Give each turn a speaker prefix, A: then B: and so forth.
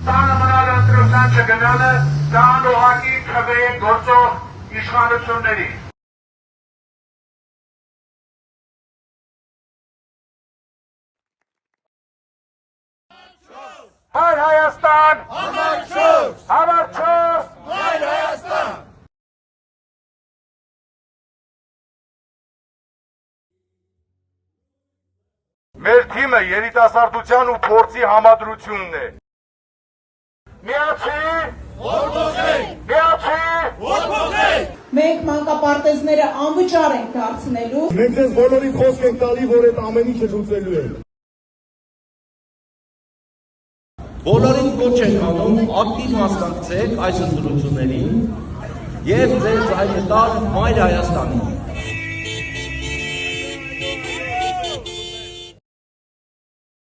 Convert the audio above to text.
A: Տանը մնալ ընտրության չգնալը դա անուղակի թվի գործող իշխանությունների։ Հայր Հայաստան! Համար չորս! Հայր Հայաստան! Մեր թիմը երիտասարդության ու փորձի համադրությունն է։ Միացի! Որդոզենք! Միացի! Որդոզենք!
B: Մենք մանկապարտեզները անվճար ենք դարձնելու։
C: Մենք ձեզ բոլորին խոսք ենք տալի, որ այդ ամեն ինչը լուծելու ենք։
D: Բոլորին կոչ ենք անում ակտիվ մասնակցեք այս ընտրություններին և ձեր ձայնը տալ Մայր Հայաստանին։